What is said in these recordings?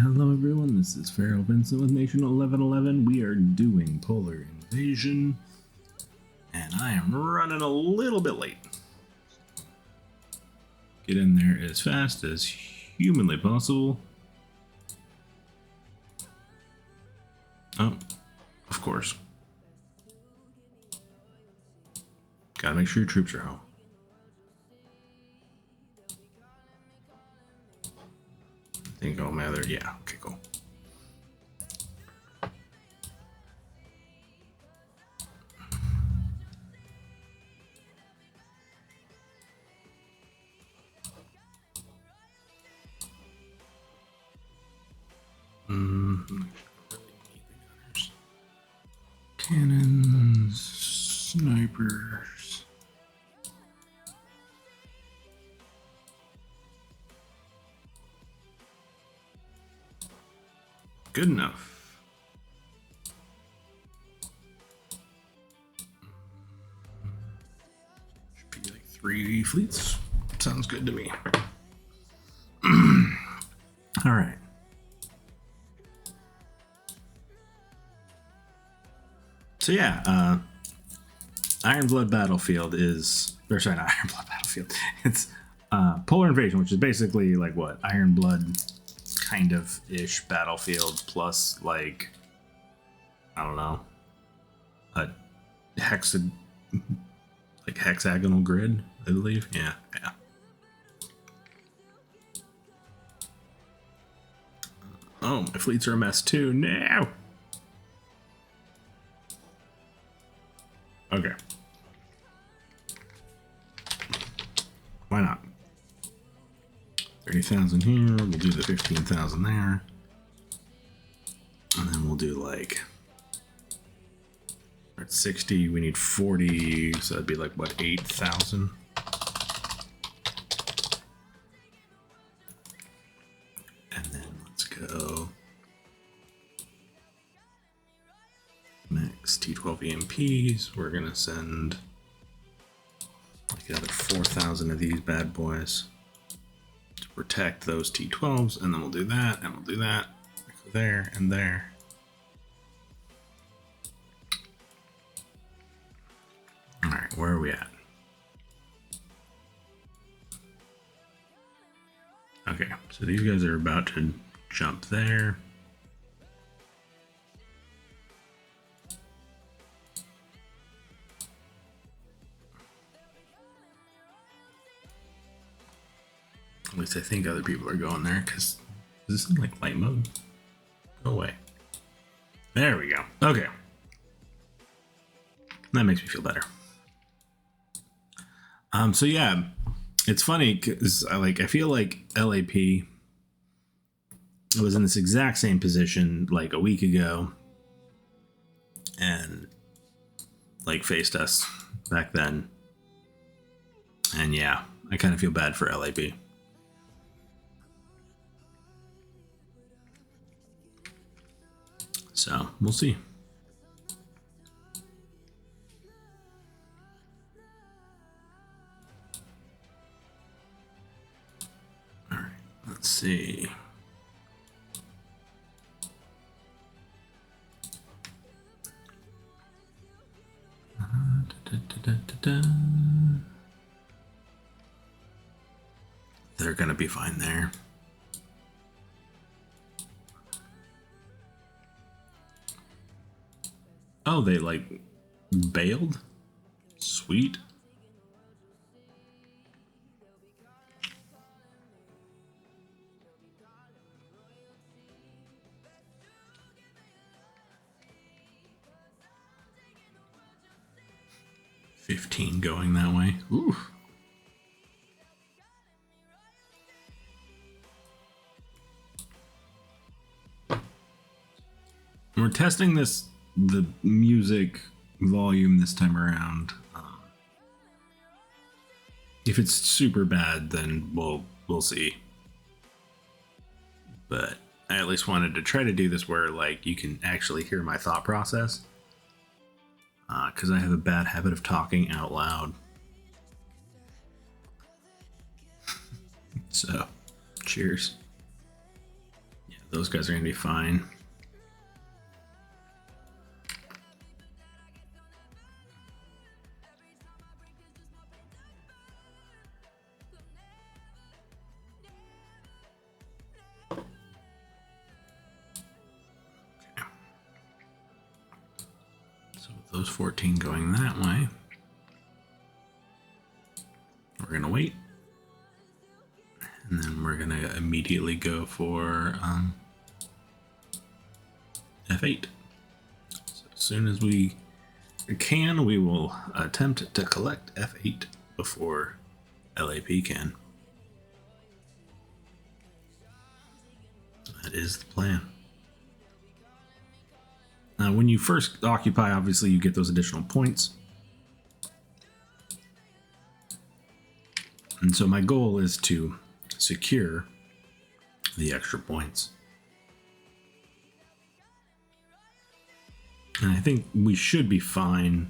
Hello everyone, this is Pharaoh Vincent with Nation 1111. We are doing Polar Invasion, and I am running a little bit late. Get in there as fast as humanly possible. Oh, of course. Gotta make sure your troops are home. I think I'll matter. Yeah, okay, cool. Cannons, snipers. Good enough. Should be like 3 fleets. Sounds good to me. All right. So yeah, Iron Blood Battlefield is, or sorry, not Iron Blood Battlefield. It's Polar Invasion, which is basically like what Iron Blood kind of ish battlefield plus like I don't know a hexagonal grid, I believe. Yeah. Oh, my fleets are a mess too. No. Okay. Why not? 30,000 here. We'll do the 15,000 there. And then we'll do like... We're at 60. We need 40. So that'd be like, what, 8,000? And then let's go... Next, T12 EMPs. We're going to send like another 4,000 of these bad boys to protect those T12s, and then we'll do that, and we'll do that. Go there and there. Alright, where are we at? Okay, so these guys are about to jump there. At least I think other people are going there, because is this in like light mode? Go away. There we go. Okay. That makes me feel better. So yeah, it's funny because I feel like LAP was in this exact same position like a week ago and like faced us back then. And yeah, I kind of feel bad for LAP. So we'll see. All right, let's see. They're gonna be fine there. Oh, they like bailed? Sweet. $15 going that way. Ooh. We're testing the music volume this time around. If it's super bad, then we'll see. But I at least wanted to try to do this where like you can actually hear my thought process. Because I have a bad habit of talking out loud. So, cheers. Yeah, Those guys are gonna be fine. So with those 14 going that way, we're gonna wait. And then we're gonna immediately go for F8. So as soon as we can, we will attempt to collect F8 before LAP can. That is the plan. Now, when you first occupy, obviously you get those additional points. And so my goal is to secure the extra points. And I think we should be fine.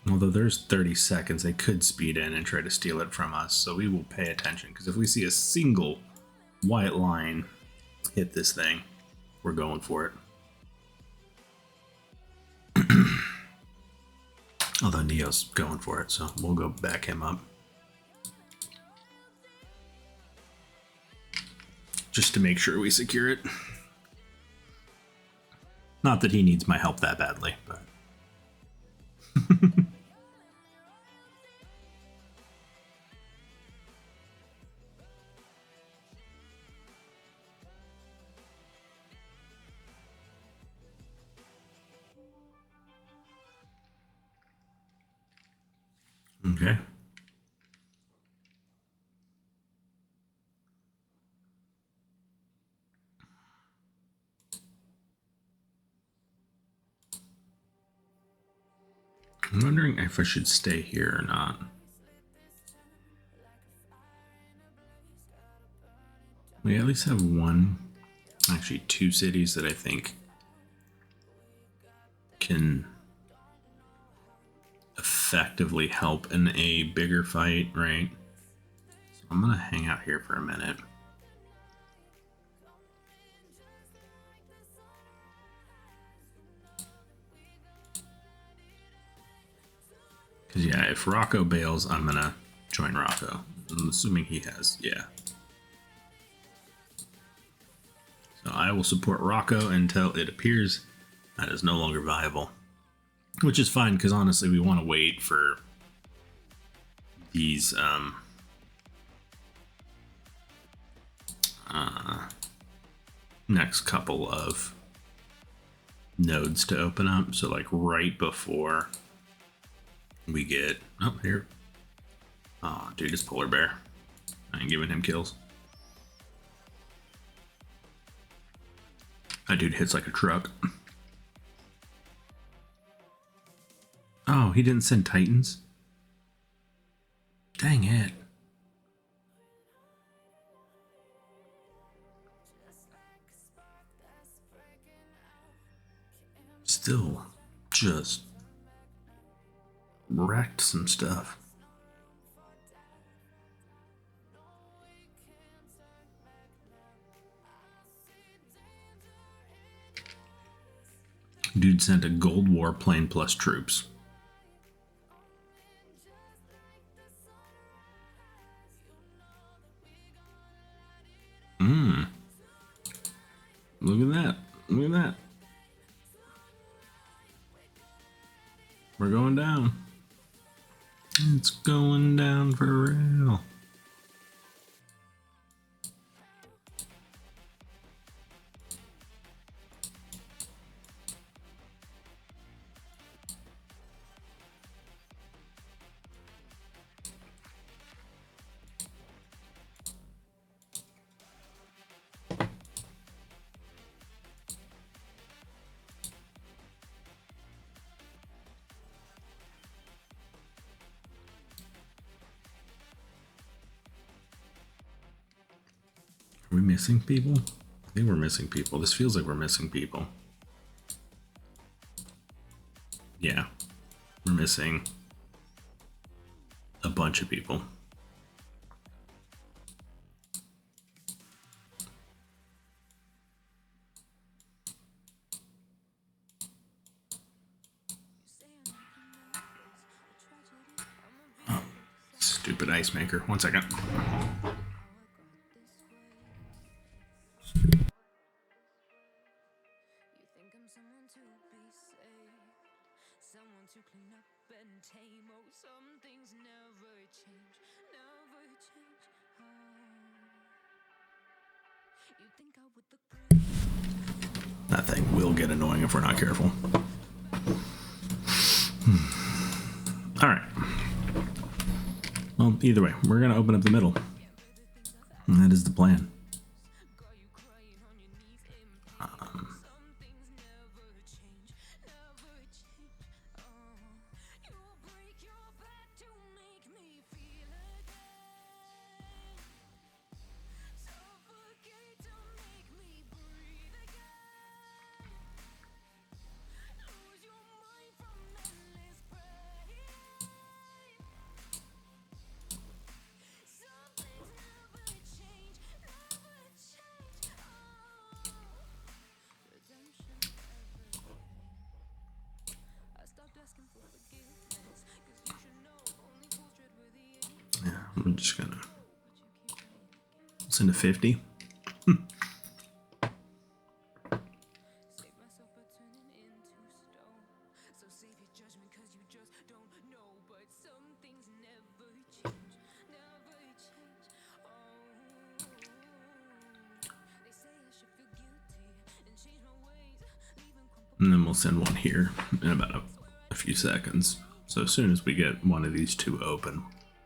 Although there's 30 seconds, they could speed in and try to steal it from us. So we will pay attention, because if we see a single white line hit this thing, we're going for it. Although Neo's going for it, so we'll go back him up. Just to make sure we secure it. Not that he needs my help that badly, but... Okay. I'm wondering if I should stay here or not. We at least have one, actually 2 cities that I think can effectively help in a bigger fight, right? So I'm gonna hang out here for a minute. Because yeah, if Rocco bails, I'm gonna join Rocco. I'm assuming he has, yeah. So I will support Rocco until it appears that is no longer viable. Which is fine, because honestly, we want to wait for these next couple of nodes to open up. So like right before we get, oh, here. Oh, dude, it's Polar Bear. I ain't giving him kills. That dude hits like a truck. Oh, he didn't send Titans? Dang it. Still just wrecked some stuff. Dude sent a Gold War plane plus troops. Look at that. Look at that. We're going down. It's going down for real. Are we missing people? I think we're missing people. This feels like we're missing people. Yeah, we're missing a bunch of people. stupid ice maker. 1 second. That thing will get annoying if we're not careful. All right. Well, either way, we're going to open up the middle. And that is the plan. Yeah, I'm just gonna send a 50. And then we'll send one here in about a few seconds. So as soon as we get one of these two open,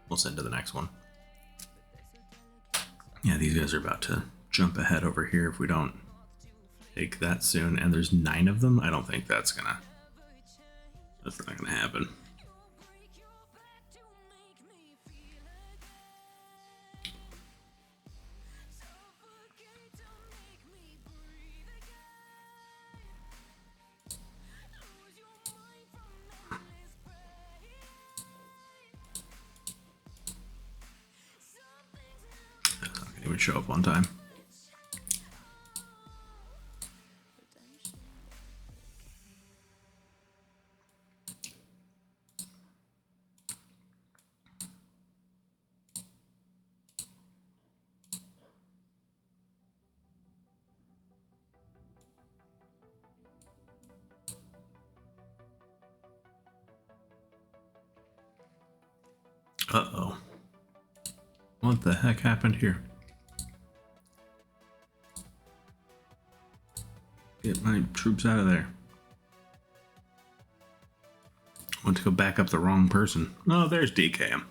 we'll send to the next one. Yeah, these guys are about to jump ahead over here if we don't take that soon. And there's 9 of them. I don't think that's not gonna happen. Even show up on time. Uh-oh. What the heck happened here? Get my troops out of there. I want to go back up the wrong person. Oh, there's DK.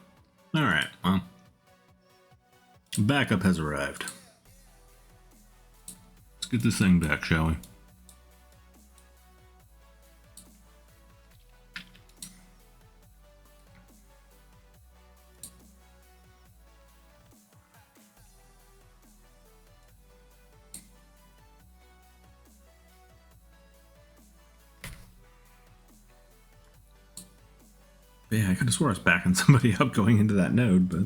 Alright, well. Backup has arrived. Let's get this thing back, shall we? Yeah, I could have swore I was backing somebody up going into that node, but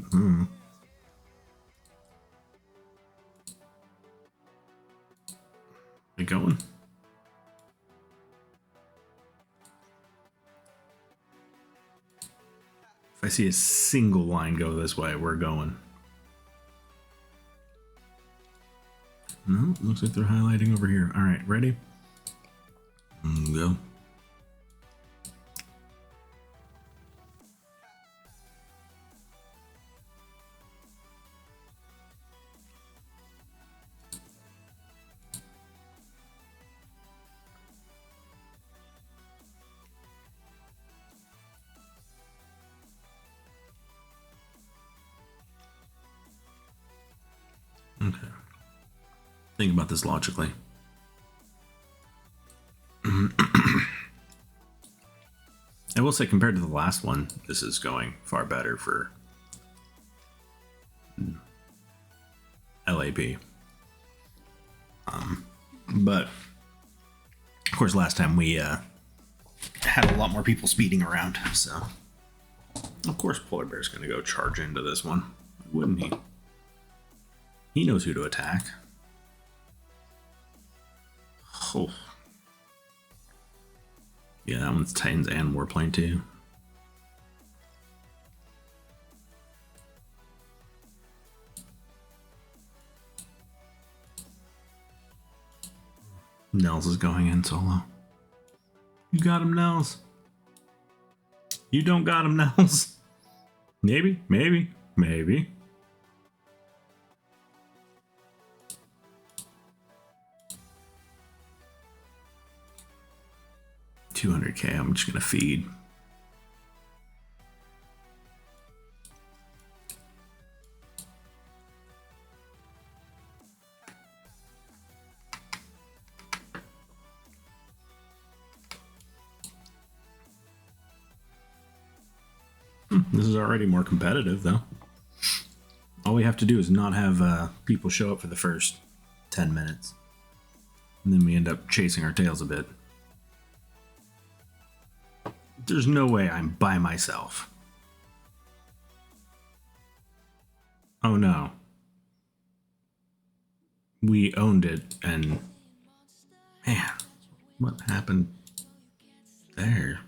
we going? If I see a single line go this way, we're going. No, looks like they're highlighting over here. All right, ready? Go. Okay. Think about this logically. I will say, compared to the last one, this is going far better for LAP. But of course, last time we had a lot more people speeding around, so of course Polar Bear's going to go charge into this one, wouldn't he? He knows who to attack. Oh. Yeah, that one's Titans and Warplane too. Nels is going in solo. You got him, Nels. You don't got him, Nels. Maybe, maybe, maybe. $200K, I'm just gonna feed. This is already more competitive, though. All we have to do is not have people show up for the first 10 minutes. And then we end up chasing our tails a bit. There's no way I'm by myself. Oh no. We owned it, and man, what happened there?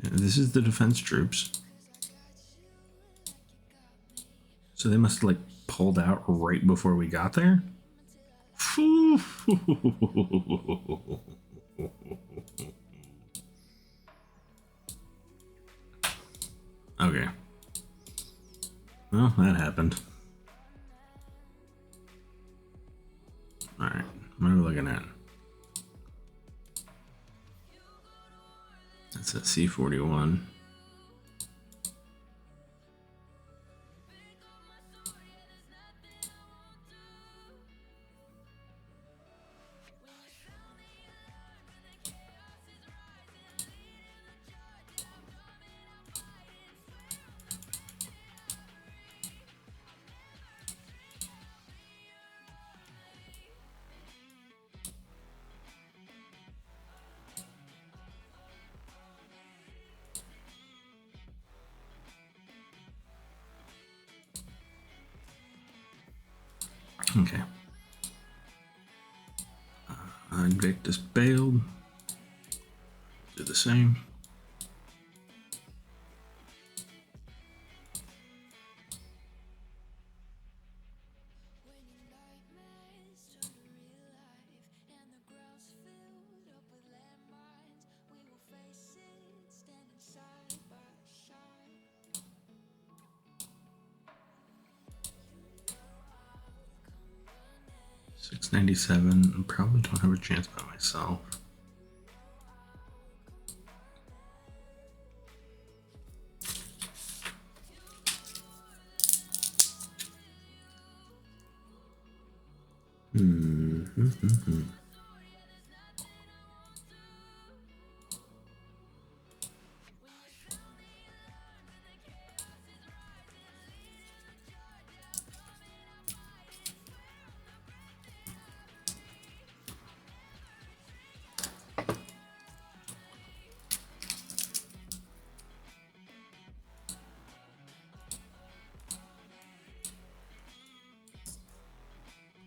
This is the defense troops. So they must have like pulled out right before we got there? Okay. Well, that happened. Alright, what are we looking at? That's a C41. Okay. Invictus bailed. Do the same. $697. Probably don't have a chance by myself.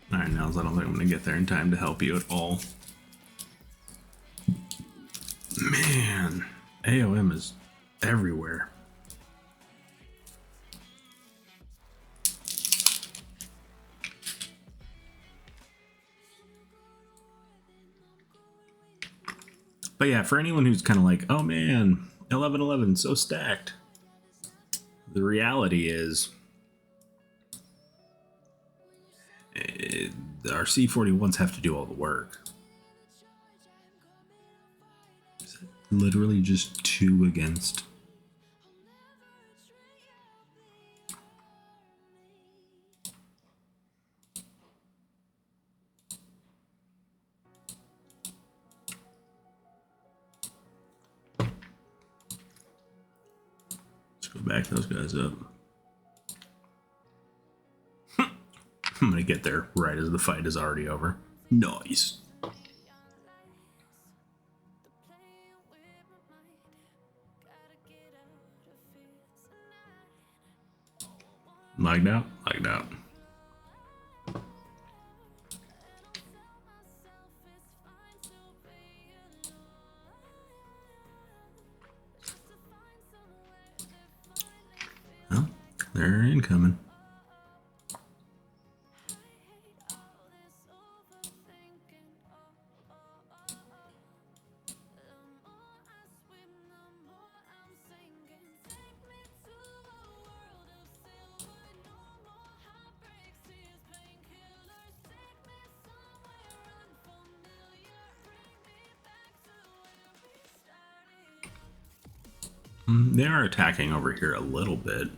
Alright, Nels, I don't think I'm going to get there in time to help you at all. Man, AOM is everywhere. But yeah, for anyone who's kind of like, oh man, 1111 so stacked. The reality is our C41s have to do all the work. Is it literally just 2 against? Let's go back those guys up. I'm gonna get there right as the fight is already over. Nice. Lagged out? Lagged out. Well, they're incoming. They are attacking over here a little bit.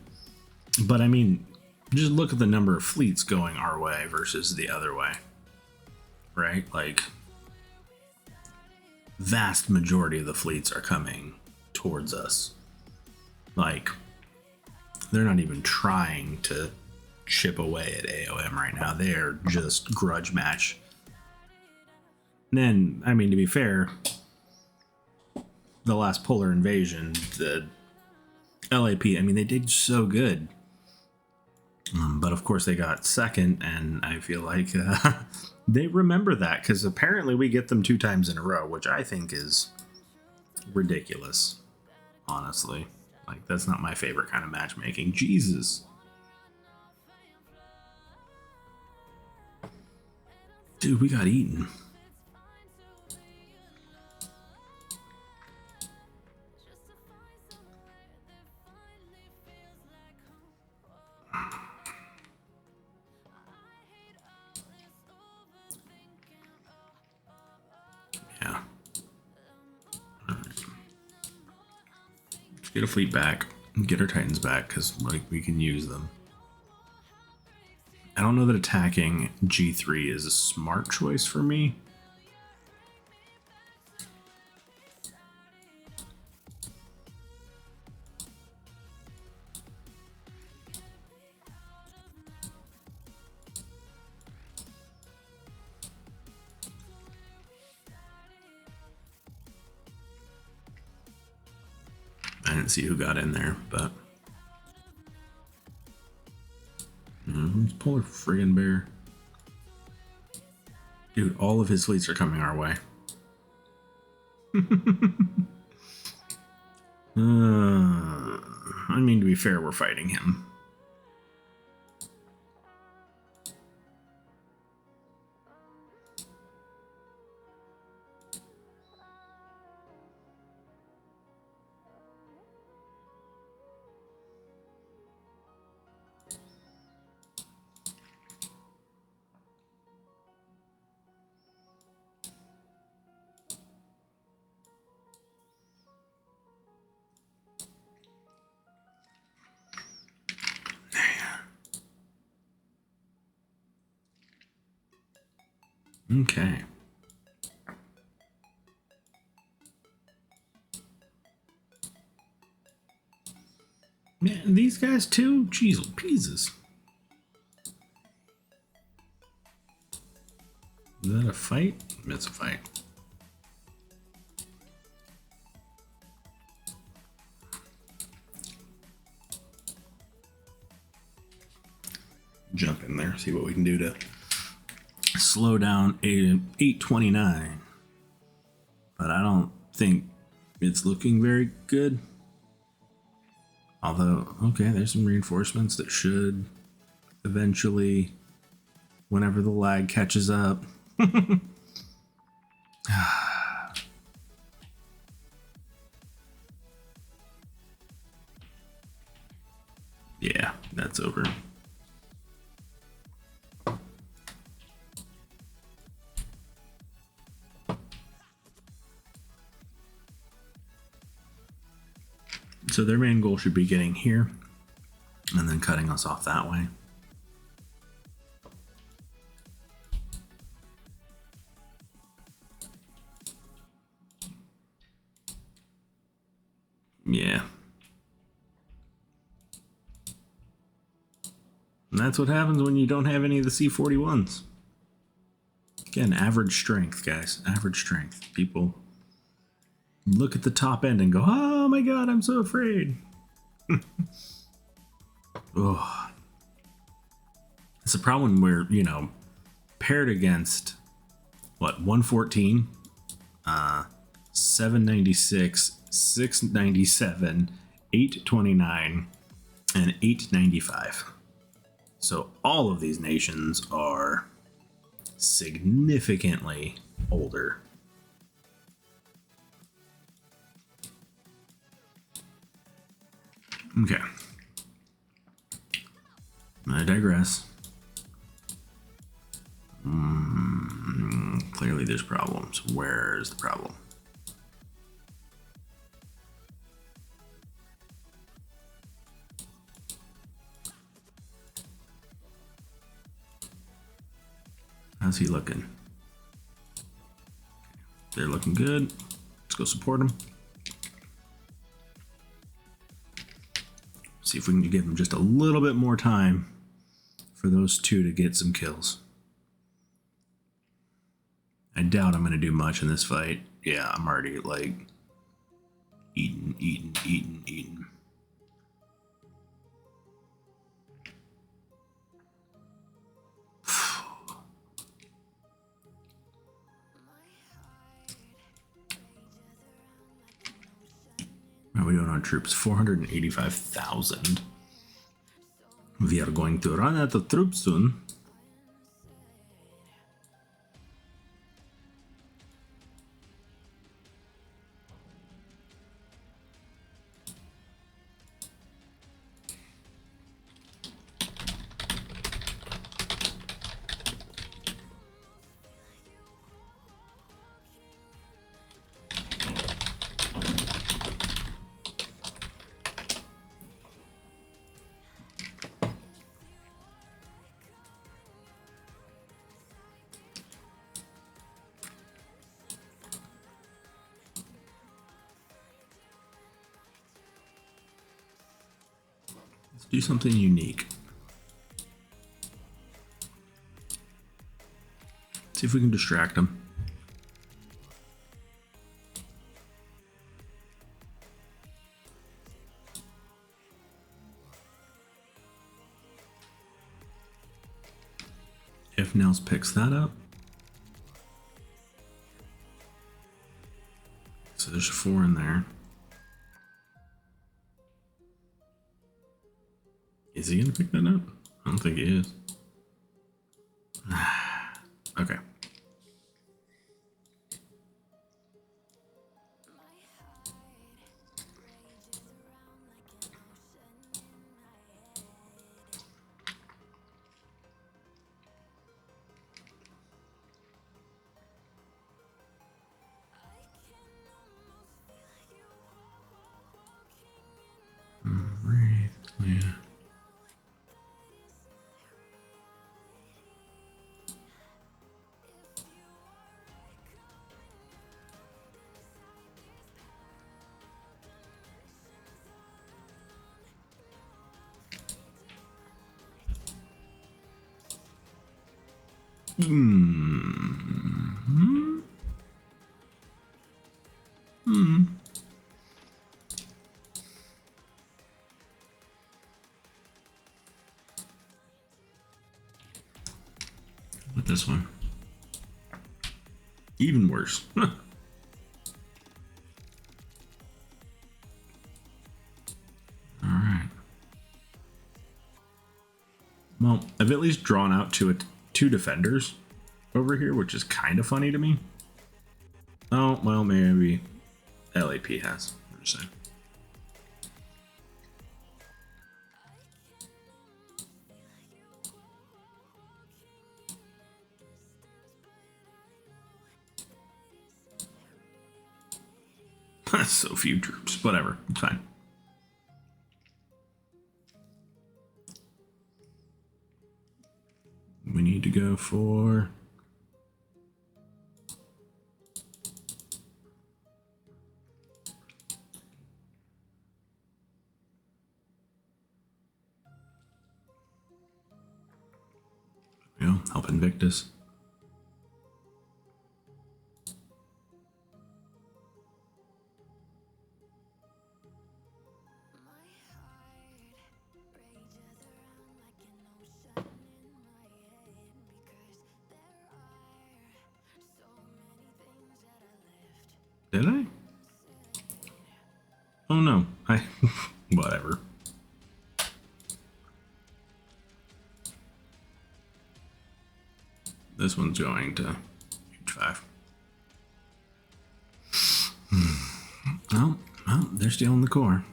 But I mean, just look at the number of fleets going our way versus the other way. Right? Like, vast majority of the fleets are coming towards us. Like, they're not even trying to chip away at AOM right now. They are just grudge match. And then, I mean, to be fair, the last polar invasion, the LAP, I mean, they did so good. But of course, they got second, and I feel like they remember that because apparently we get them 2 times in a row, which I think is ridiculous, honestly. Like, that's not my favorite kind of matchmaking. Jesus. Dude, we got eaten. Yeah. Let's get a fleet back and get our Titans back because like we can use them. I don't know that attacking G3 is a smart choice for me. I didn't see who got in there, but who's Polar Friggin' Bear? Dude, all of his fleets are coming our way. I mean, to be fair, we're fighting him. Okay. Man, these guys too? Jeez, Peases. Is that a fight? It's a fight. Jump in there, see what we can do to slow down 829. But I don't think it's looking very good. Although, okay, there's some reinforcements that should eventually, whenever the lag catches up. Yeah, that's over. So their main goal should be getting here and then cutting us off that way. Yeah. And that's what happens when you don't have any of the C41s. Again, average strength, guys. Average strength. People look at the top end and go, oh my god, I'm so afraid. Oh. It's a problem where, you know, paired against, what, 114, 796, 697, 829, and 895. So all of these nations are significantly older. Okay. I digress. Clearly there's problems. Where's the problem? How's he looking? They're looking good. Let's go support them. See if we can give them just a little bit more time for those two to get some kills. I doubt I'm going to do much in this fight. Yeah, I'm already like eating. How are we doing on troops? 485,000. We are going to run out of troops soon. Do something unique. See if we can distract them. If Nels picks that up. So there's 4 in there. Is he gonna pick that up? I don't think he is. Okay. Right. Yeah. With this one. Even worse. All right. Well, I've at least drawn out two defenders over here, which is kind of funny to me. Oh, well, maybe LAP has. I'm just saying. So few troops. Whatever. It's fine. We need to go for... help Invictus. Did I? Oh no, whatever. This one's going to H5. Well, they're stealing the core.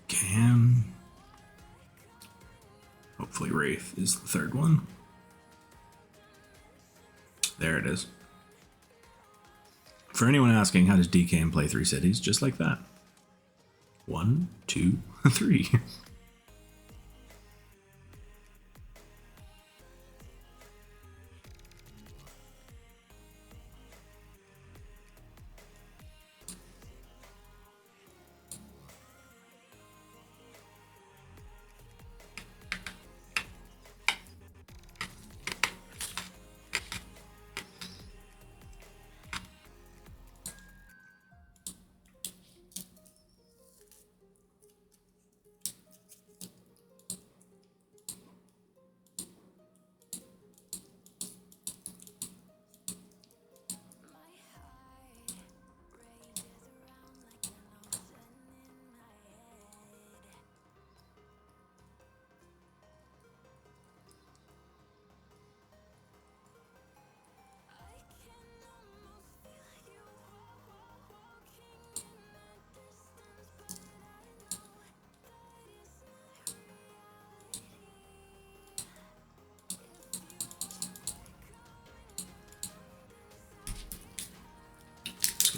Cam. Hopefully Wraith is the third one. There it is. For anyone asking, how does DKM play 3 cities? Just like that. 1, 2, 3.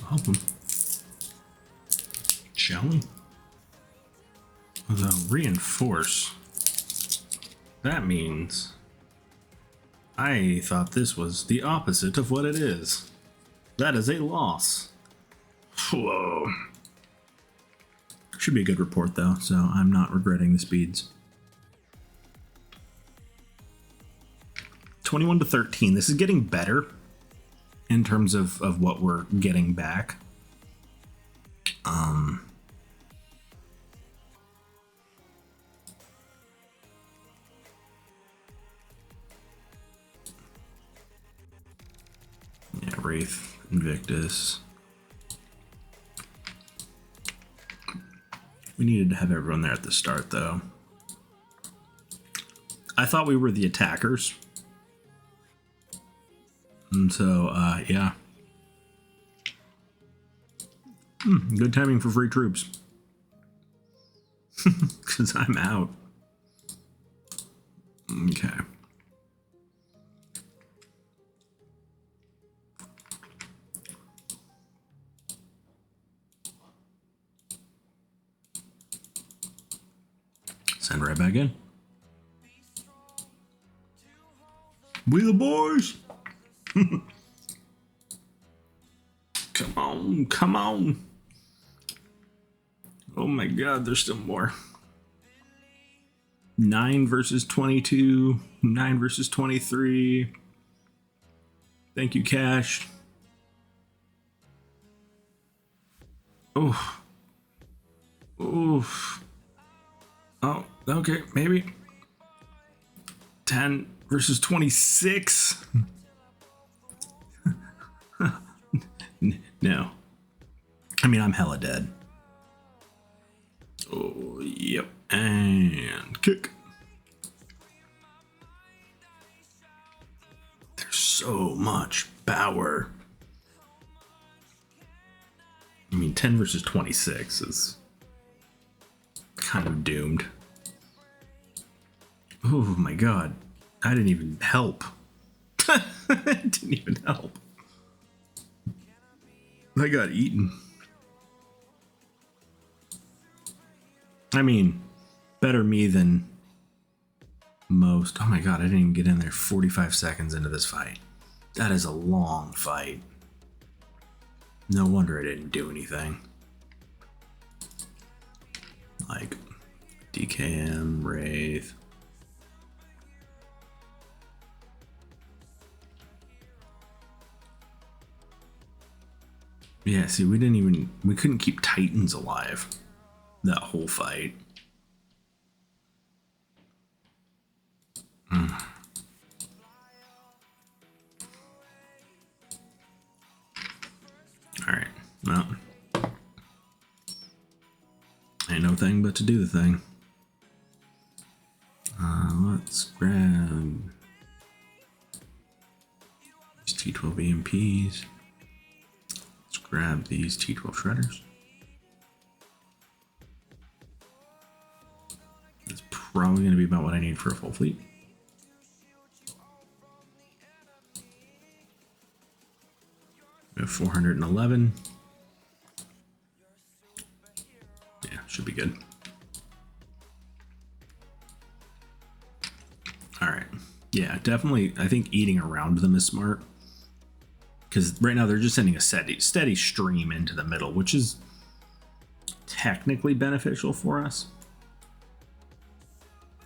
Help him. Shall we? The reinforce. That means I thought this was the opposite of what it is. That is a loss. Whoa. Should be a good report though, so I'm not regretting the speeds. 21-13. This is getting better in terms of what we're getting back. Yeah, Wraith, Invictus. We needed to have everyone there at the start, though. I thought we were the attackers. And so, yeah. Good timing for free troops. Because I'm out. Okay. Send right back in. We the boys. Come on, come on. Oh my god, there's still more. 9 versus 22, 9 versus 23. Thank you, Cash. Oh. Oof. Oh, okay, maybe. 10 versus 26. No. I mean, I'm hella dead. Oh, yep. And kick. There's so much power. I mean, 10 versus 26 is kind of doomed. Oh my god. I didn't even help. I didn't even help. I got eaten. I mean, better me than most. Oh my god, I didn't even get in there 45 seconds into this fight. That is a long fight. No wonder I didn't do anything. Like, DKM, Wraith. Yeah, see, we couldn't keep Titans alive that whole fight. Alright, well. Ain't no thing but to do the thing. Let's grab these T12 EMPs. Let's grab these T12 shredders. That's probably going to be about what I need for a full fleet. We have 411. Yeah, should good. All right. Yeah, definitely. I think eating around them is smart. Because right now they're just sending a steady stream into the middle, which is technically beneficial for us.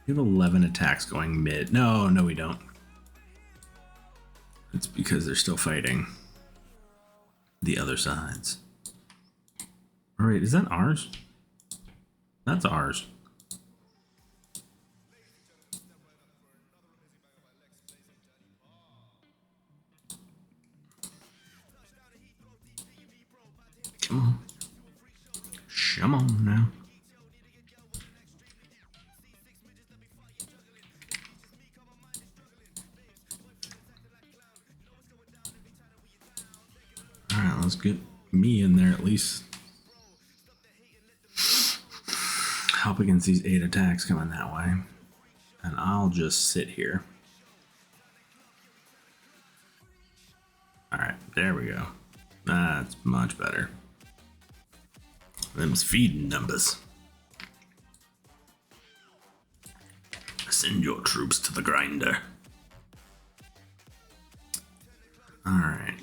We have 11 attacks going mid. No, we don't. It's because they're still fighting the other sides. All right, is that ours? That's ours. Come on. Come on now. Alright, let's get me in there at least. Help against these 8 attacks coming that way. And I'll just sit here. Alright, there we go. That's much better. Them's feeding numbers. Send your troops to the grinder. Alright.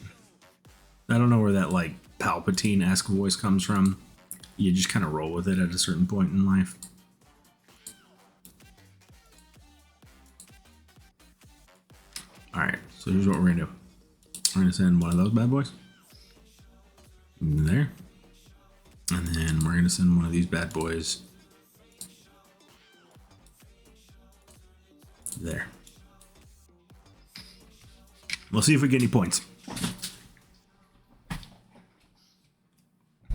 I don't know where that, like, Palpatine-esque voice comes from. You just kind of roll with it at a certain point in life. Alright, so here's what we're gonna do. We're gonna send one of those bad boys. There. And then we're gonna send one of these bad boys there. We'll see if we get any points.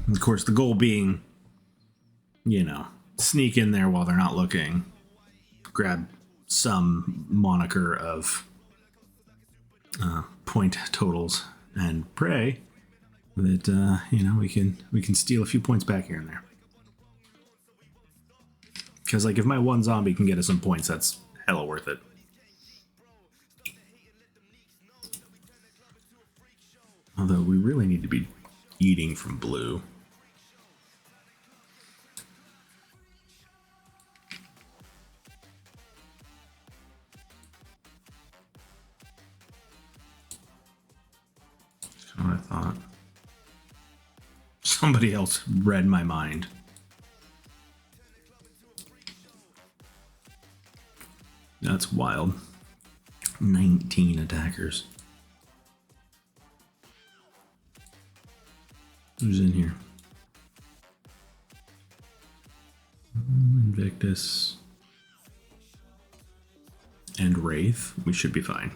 Of course, the goal being, you know, sneak in there while they're not looking, grab some moniker of point totals, and pray that you know, we can steal a few points back here and there. Because like if my one zombie can get us some points, that's hella worth it. Although we really need to be eating from blue. That's kind of what I thought. Somebody else read my mind. That's wild. 19 attackers. Who's in here? Invictus. And Wraith. We should be fine.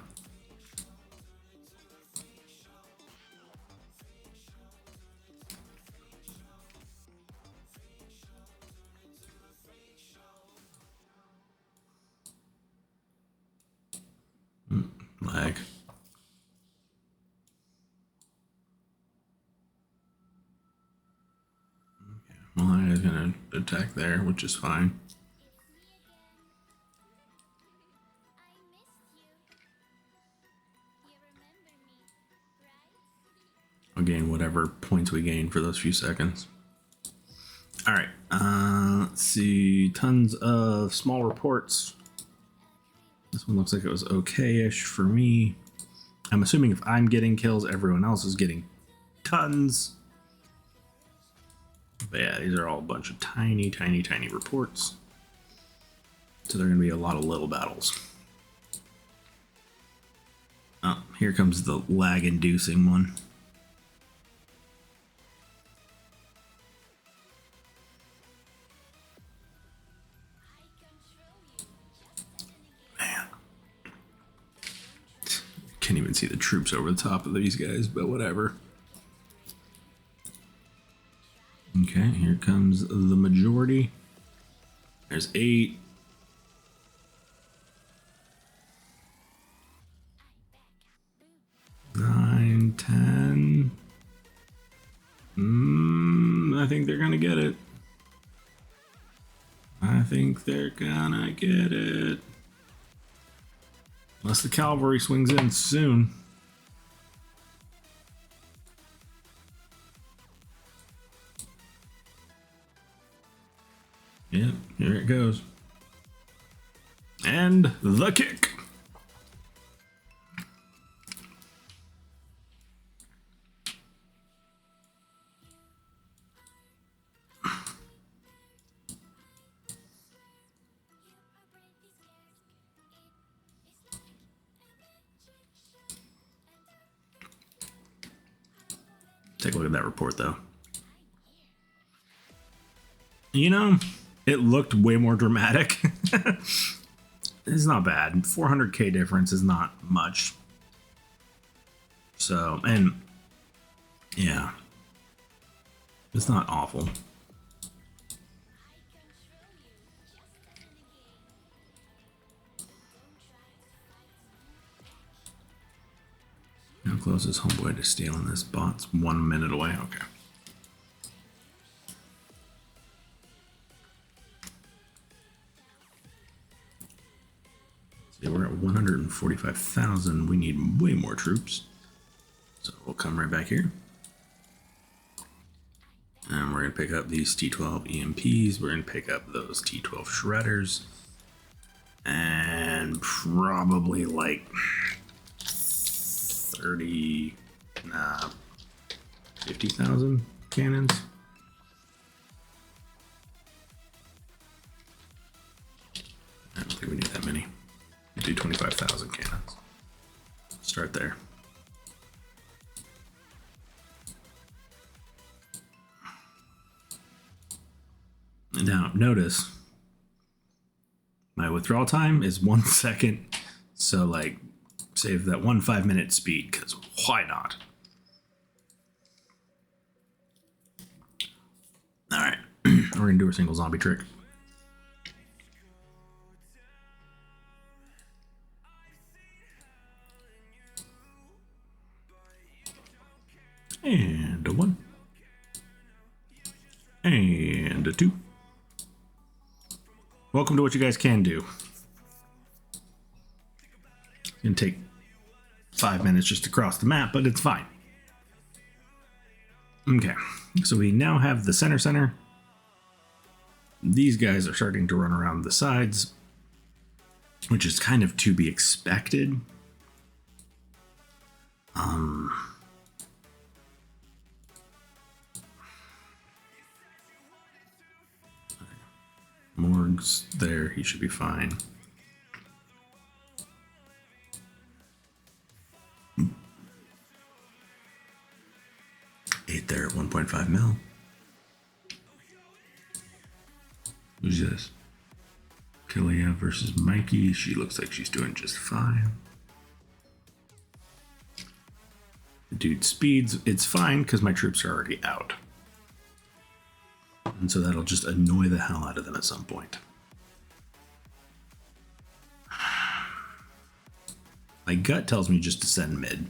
Lag. Okay. Well, I was gonna attack there, which is fine. I'll gain whatever points we gain for those few seconds. All right. Let's see. Tons of small reports. This one looks like it was okay-ish for me. I'm assuming if I'm getting kills, everyone else is getting tons. But yeah, these are all a bunch of tiny, tiny, tiny reports. So they're going to be a lot of little battles. Oh, here comes the lag-inducing one. Can't even see the troops over the top of these guys, but whatever. Okay, here comes the majority. There's 8. Nine, 10. I think they're gonna get it. I think they're gonna get it. Unless the cavalry swings in soon. Yeah, here it goes. And the kick. Take a look at that report, though. You know, it looked way more dramatic. It's not bad. 400k difference is not much. So, and yeah, it's not awful. How close is homeboy to stealing this bot's 1 minute away? Okay. See, we're at 145,000. We need way more troops. So we'll come right back here. And we're going to pick up these T12 EMPs. We're going to pick up those T12 shredders. And probably like 50,000 cannons. I don't think we need that many. We'll do 25,000 cannons. Start there. Now, notice my withdrawal time is 1 second. So, like, save that 1 5-minute speed, because why not? All right, we're going to do a single zombie trick. And a 1. And a 2. Welcome to what you guys can do. It's gonna take 5 minutes just to cross the map, but it's fine. Okay, so we now have the center. These guys are starting to run around the sides, which is kind of to be expected. Morg's there, he should be fine. Eight there at 1.5 mil. Who's this? Killia versus Mikey. She looks like she's doing just fine. Dude, speeds, it's fine because my troops are already out. And so that'll just annoy the hell out of them at some point. My gut tells me just to send mid.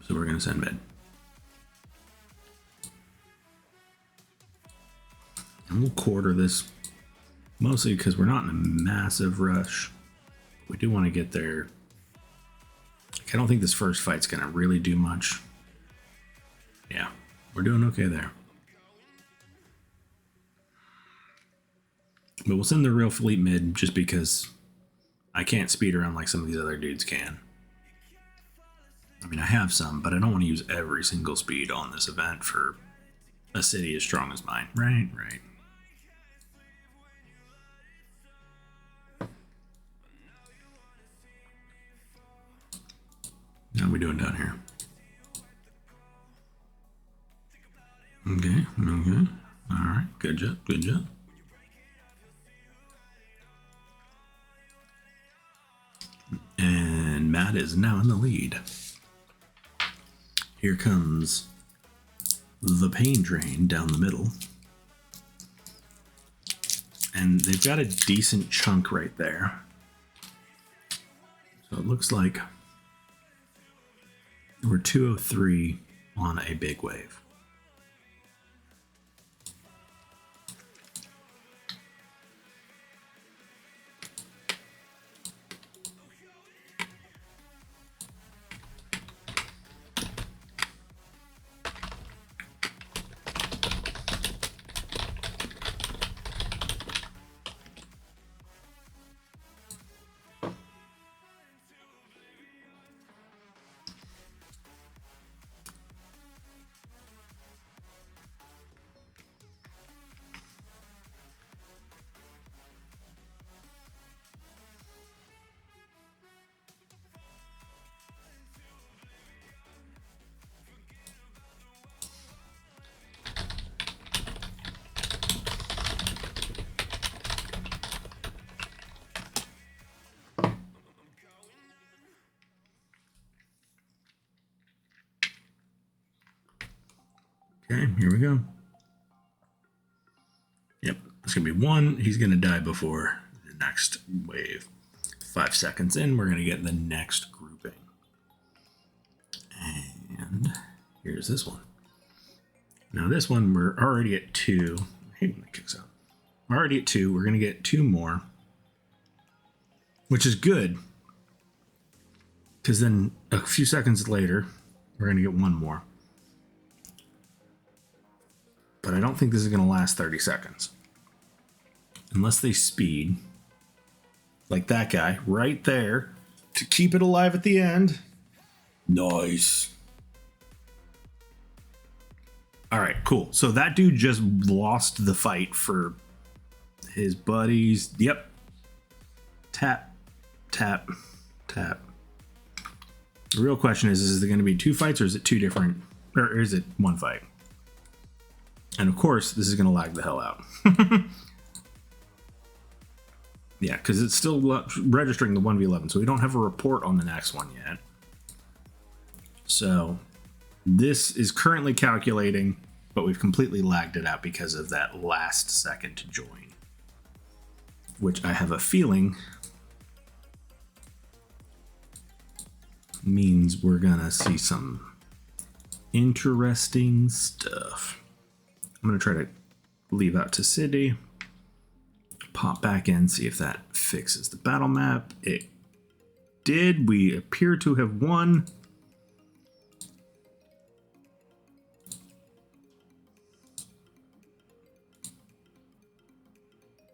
So we're going to send mid. And we'll quarter this, mostly because we're not in a massive rush. We do want to get there. I don't think this first fight's going to really do much. Yeah, we're doing okay there. But we'll send the real fleet mid just because I can't speed around like some of these other dudes can. I mean, I have some, but I don't want to use every single speed on this event for a city as strong as mine. Right. How are we doing down here? Okay. All right, good job. And Matt is now in the lead. Here comes the pain train down the middle. And they've got a decent chunk right there. So it looks like we're 203 on a big wave. Okay, here we go. Yep, it's going to be 1. He's going to die before the next wave. 5 seconds in, we're going to get the next grouping. And here's this one. Now this one, we're already at 2. I hate when it kicks out. We're already at 2. We're going to get 2 more, which is good. Because then a few seconds later, we're going to get 1 more. But I don't think this is going to last 30 seconds. Unless they speed. Like that guy right there. To keep it alive at the end. Nice. Alright, cool. So that dude just lost the fight for his buddies. Yep. Tap. Tap. Tap. The real question is it going to be 2 fights or is it 2 different... Or is it 1 fight? And of course, this is going to lag the hell out. Yeah, because it's still registering the 1v11, so we don't have a report on the next one yet. So this is currently calculating, but we've completely lagged it out because of that last second to join. Which I have a feeling means we're going to see some interesting stuff. I'm going to try to leave out to city, pop back in, see if that fixes the battle map. It did. We appear to have won.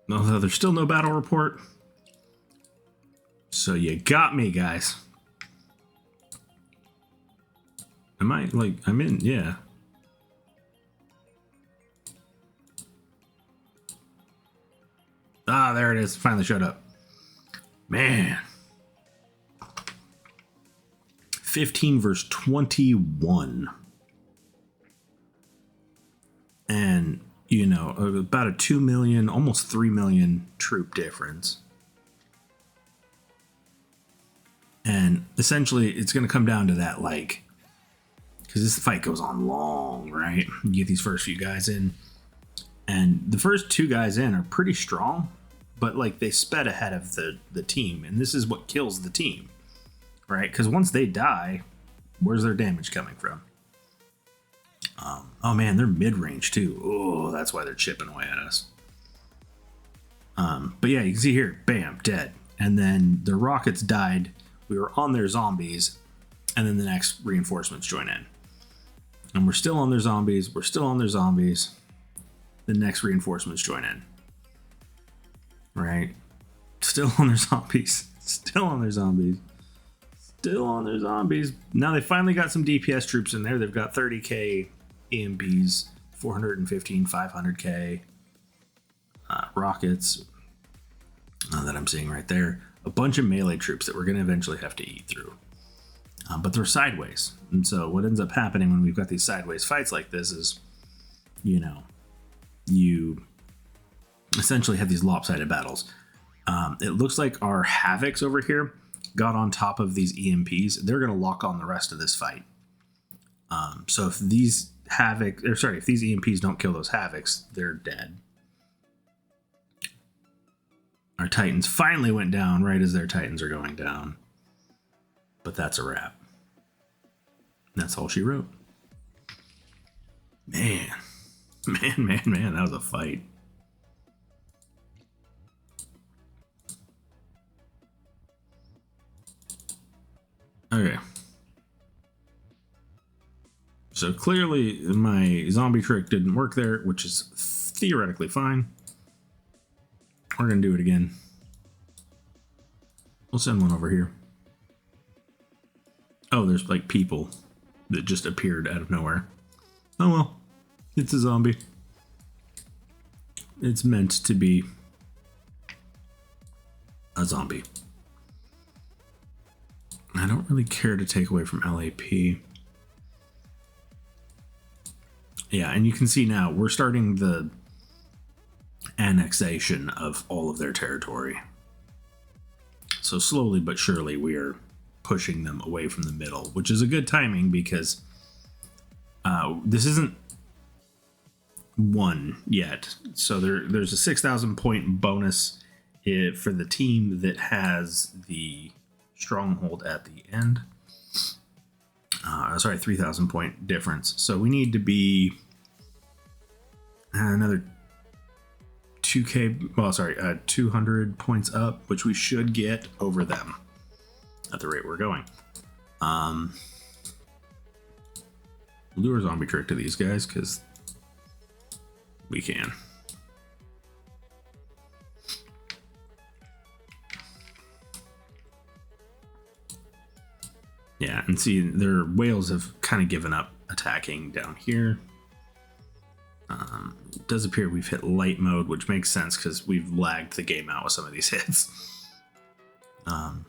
Although there's still no battle report. So you got me, guys. Am I, like, I'm in, yeah. Ah, there it is. Finally showed up. Man. 15 versus 21. And, you know, about a 2 million, almost 3 million troop difference. And essentially, it's going to come down to that, like, because this fight goes on long, right? You get these first few guys in. And the first 2 guys in are pretty strong, but like they sped ahead of the team. And this is what kills the team, right? Because once they die, where's their damage coming from? Oh man, they're mid-range too. Oh, that's why they're chipping away at us. But yeah, you can see here, bam, dead. And then the rockets died. We were on their zombies. And then the next reinforcements join in. And we're still on their zombies. We're still on their zombies. The next reinforcements join in. Right? Still on their zombies. Still on their zombies. Still on their zombies. Now they finally got some DPS troops in there. They've got 30k EMPs, 415, 500k rockets that I'm seeing right there. A bunch of melee troops that we're going to eventually have to eat through. But they're sideways. And so what ends up happening when we've got these sideways fights like this is, you know, you essentially have these lopsided battles. It looks like our Havocs over here got on top of these EMPs. They're going to lock on the rest of this fight. So if these if these EMPs don't kill those Havocs, they're dead. Our Titans finally went down right as their Titans are going down. But that's a wrap. That's all she wrote. Man, that was a fight. Okay. So clearly my zombie trick didn't work there, which is theoretically fine. We're going to do it again. We'll send one over here. Oh, there's like people that just appeared out of nowhere. Oh well, it's a zombie. It's meant to be a zombie. I don't really care to take away from LAP. Yeah, and you can see now we're starting the annexation of all of their territory. So slowly but surely we are pushing them away from the middle, which is a good timing because this isn't won yet. So there's a 6,000 point bonus for the team that has the stronghold at the end. Sorry, 3,000 point difference. So we need to be another 200 points up, which we should get over them at the rate we're going. Lure zombie trick to these guys because we can. Yeah, and see, their whales have kind of given up attacking down here. It does appear we've hit light mode, which makes sense because we've lagged the game out with some of these hits. And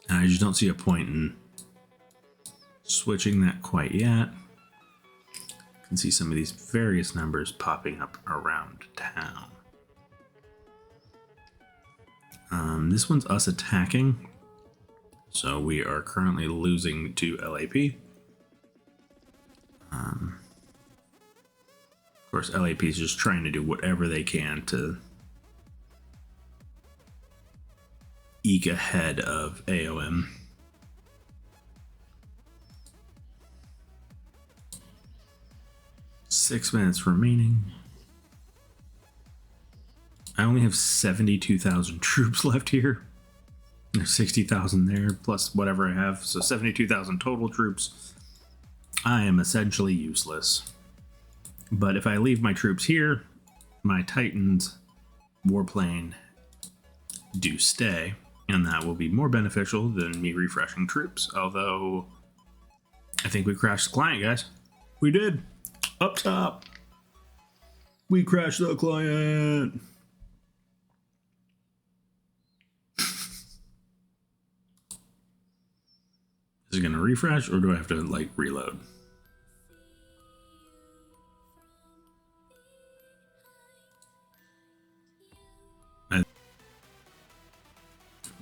I just don't see a point in switching that quite yet. You can see some of these various numbers popping up around town. This one's us attacking. So we are currently losing to LAP. Of course, LAP is just trying to do whatever they can to eke ahead of AOM. Six minutes remaining. I only have 72,000 troops left here. There's 60,000 there, plus whatever I have. So 72,000 total troops. I am essentially useless. But if I leave my troops here, my Titans warplane do stay. And that will be more beneficial than me refreshing troops. Although, I think we crashed the client, guys. We did. Up top. We crashed the client. Is it going to refresh or do I have to like reload?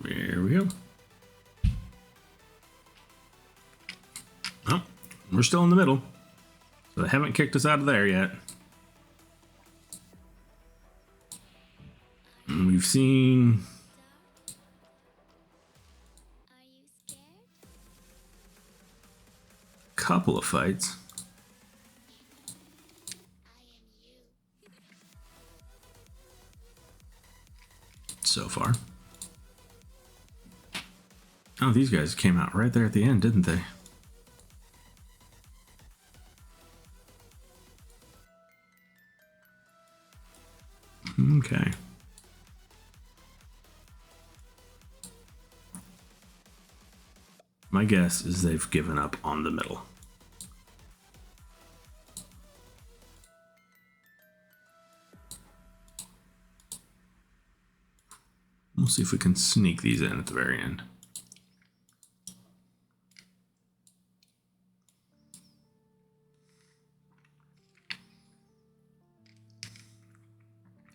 There we go. Oh, we're still in the middle. So they haven't kicked us out of there yet. And we've seen a couple of fights. So far. Oh, these guys came out right there at the end, didn't they? Okay. My guess is they've given up on the middle. We'll see if we can sneak these in at the very end.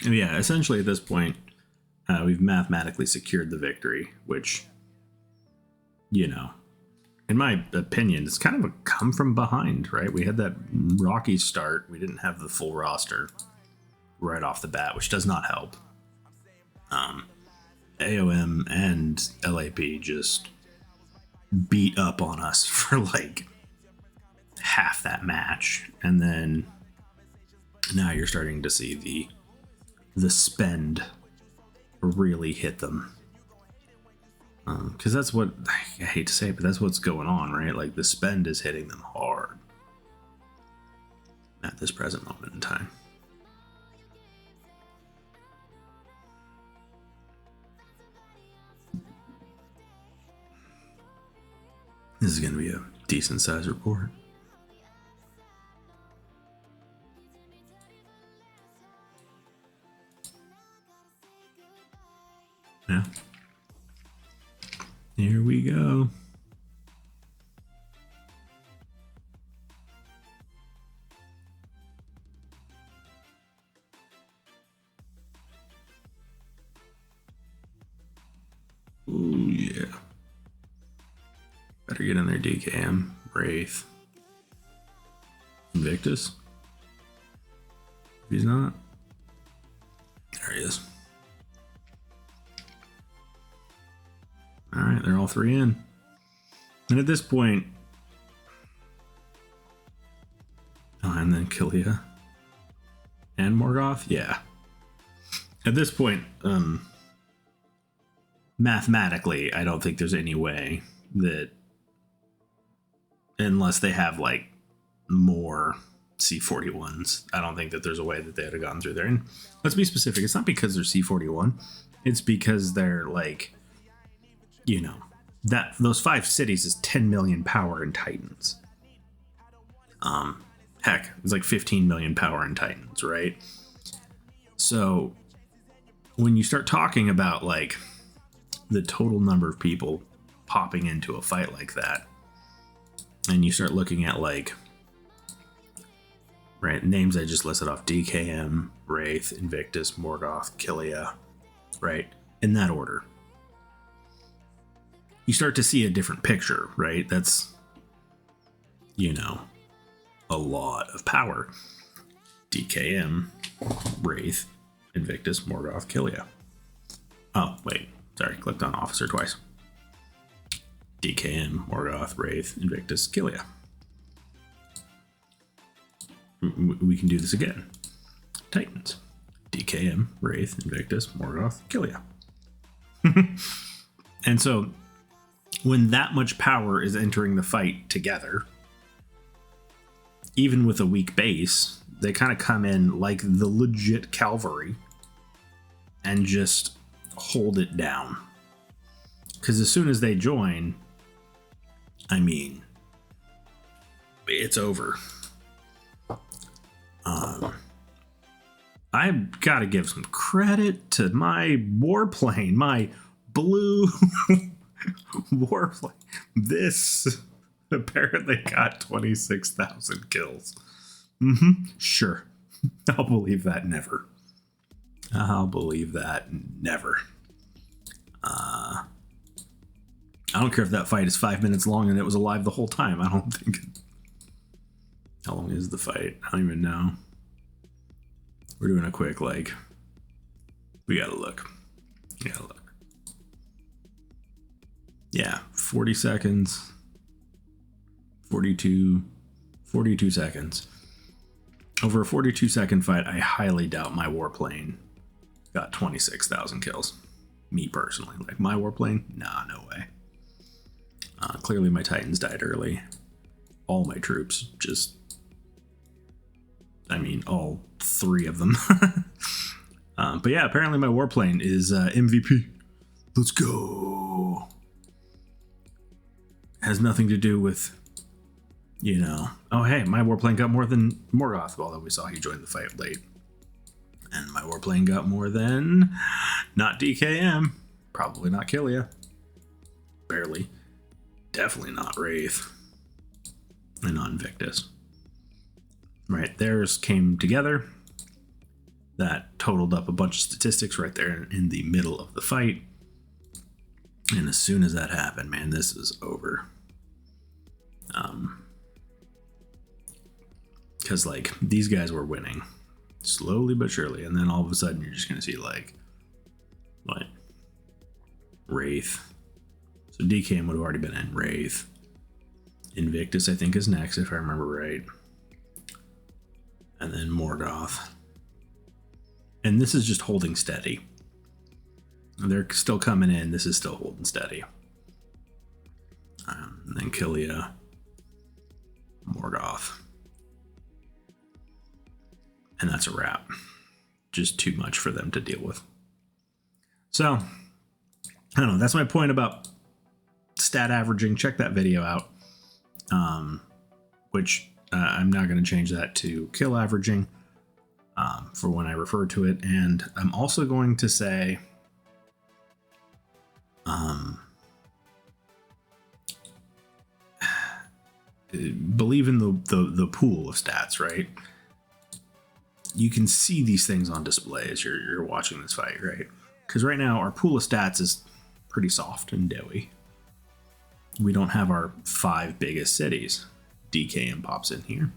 And yeah, essentially at this point, we've mathematically secured the victory, which, you know, in my opinion, it's kind of a come from behind, right? We had that rocky start. We didn't have the full roster right off the bat, which does not help. AOM and LAP just beat up on us for like half that match. And then now you're starting to see the spend really hit them. Because that's what, I hate to say it, but that's what's going on, right? Like the spend is hitting them hard at this present moment in time. This is going to be a decent size report. Yeah. Here we go. Ooh, yeah. Better get in there, DKM, Wraith, Invictus. He's not. There he is. All right, they're all three in. And at this point, and then Killia and Morgoth, yeah. At this point, mathematically, I don't think there's any way that, unless they have like more C41s, I don't think that there's a way that they would have gone through there. And let's be specific, it's not because they're C41, it's because they're like, you know, that those 5 cities is 10 million power in Titans. Heck, it's like 15 million power in Titans, right? So when you start talking about like the total number of people popping into a fight like that, and you start looking at like, right, names I just listed off: DKM, Wraith, Invictus, Morgoth, Killia, right, in that order, you start to see a different picture, right? That's, you know, a lot of power. DKM, Wraith, Invictus, Morgoth, Killia. Oh, wait. Sorry, clicked on Officer twice. DKM, Morgoth, Wraith, Invictus, Killia. We can do this again. Titans. DKM, Wraith, Invictus, Morgoth, Killia. And so, when that much power is entering the fight together, even with a weak base, they kind of come in like the legit cavalry and just hold it down. Because as soon as they join, I mean, it's over. I've got to give some credit to my warplane, my blue warplane. This apparently got 26,000 kills. Sure. I'll believe that never. I'll believe that never. I don't care if that fight is 5 minutes long and it was alive the whole time. I don't think. How long is the fight? I don't even know. We're doing a quick, like, we gotta look. Yeah, 40 seconds. 42 seconds. Over a 42-second fight, I highly doubt my warplane got 26,000 kills. Me personally. Like, my warplane? Nah, no way. Clearly my Titans died early. All my troops just... I mean, all 3 of them. But yeah, apparently my warplane is MVP. Let's go. Has nothing to do with, you know, oh hey, my warplane got more than Morgoth, although we saw he joined the fight late. And my warplane got more than, not DKM, probably not Killia, barely, definitely not Wraith, and not Invictus. Right, theirs came together. That totaled up a bunch of statistics right there in the middle of the fight. And as soon as that happened, man, this is over. Because, like, these guys were winning slowly but surely. And then all of a sudden, you're just going to see, like, what? Wraith. So DKM would have already been in. Wraith. Invictus, I think, is next, if I remember right. And then Morgoth. And this is just holding steady. They're still coming in. This is still holding steady. And then Killia. Morgoth. And that's a wrap. Just too much for them to deal with. So, I don't know. That's my point about stat averaging. Check that video out. Which I'm not going to change that to kill averaging for when I refer to it. And I'm also going to say... believe in the pool of stats, right? You can see these things on display as you're watching this fight, right? Because right now our pool of stats is pretty soft and doughy. We don't have our 5 biggest cities. DKM pops in here.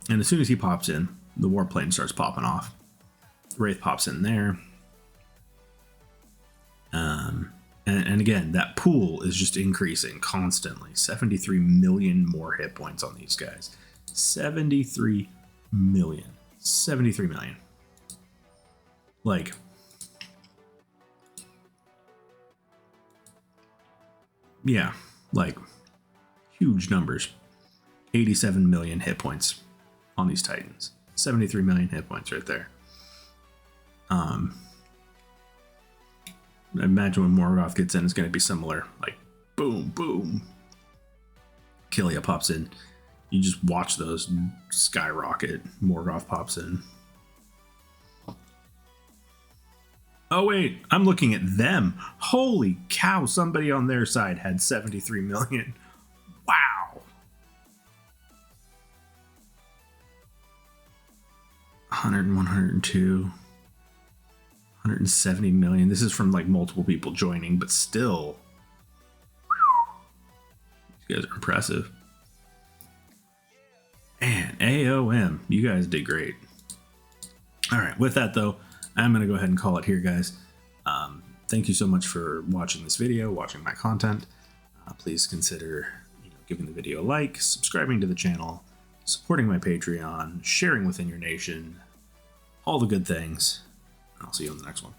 And as soon as he pops in, the warplane starts popping off. Wraith pops in there. And again, that pool is just increasing constantly. 73 million more hit points on these guys. 73 million. 73 million. Like, yeah, like huge numbers. 87 million hit points on these Titans. 73 million hit points right there. I imagine when Morgoth gets in, it's going to be similar. Like, boom, boom. Killia pops in. You just watch those skyrocket. Morgoth pops in. Oh, wait. I'm looking at them. Holy cow. Somebody on their side had 73 million. Wow. 100 and 102. 170 million. This is from like multiple people joining, but still, you guys are impressive. And AOM, you guys did great. All right, with that though, I'm gonna go ahead and call it here, guys. Thank you so much for watching this video, watching my content. Please consider giving the video a like, subscribing to the channel, supporting my Patreon, sharing within your nation, all the good things. I'll see you on the next one.